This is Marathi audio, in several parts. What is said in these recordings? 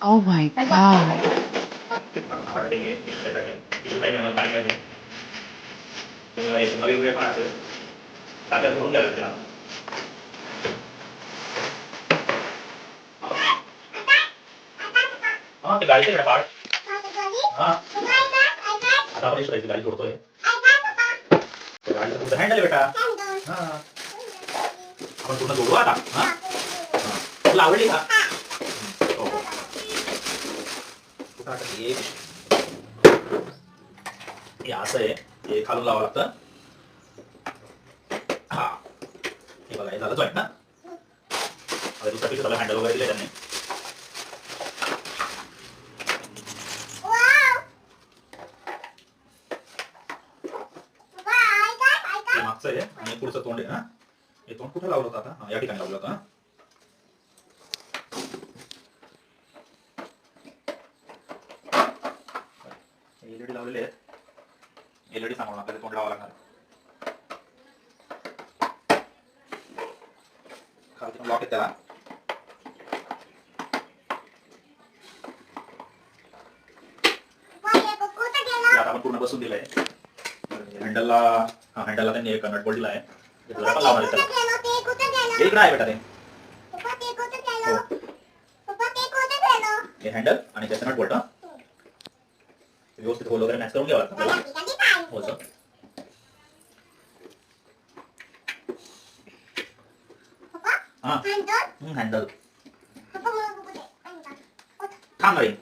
Oh my god. गाडीकडे पाड. हा आता आपण इकडे गाडी सोडतोय. गाडीचं पुढचं हँडल बेटा. हा आपण पूर्ण जोडू आता. हा तुला आवडली का? हो. कुठं अटकली? हे असं आहे, हे खालून लावावं लागतं. हा हे बघा, हे झालं जॉईंट ना. आता दुसऱ्या पीस झालं, हँडल वगैरे दिले त्यांनी. हे मागचं आहे आणि हे पुढचं तोंड आहे ना. हे तोंड कुठे लावलं होतं आता? या ठिकाणी लावलं होतं. एलईडी लावलेले आहेत. एलईडी सांगून आपल्याला तोंड लावावं लागणार. खालती लॉक आहे त्याला. आता आपण पूर्ण बसून दिलंय. हँडलला हँडलला त्यांनी एक नट बोल्ट दिला आहे. आपण लावणार आहे त्याला. इकडे आहे बेटा ते. हे हँडल आणि त्याचं नट बोल्ट. व्यवस्थित होल वगैरे मॅच करून घ्यावं लागतं. हो सर. हा हँडल थांब रे.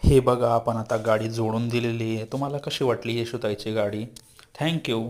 हे बघा, आपण आता गाडी जोडून दिलेली आहे. तुम्हाला कशी वाटली यशोताईची गाडी? थँक्यू.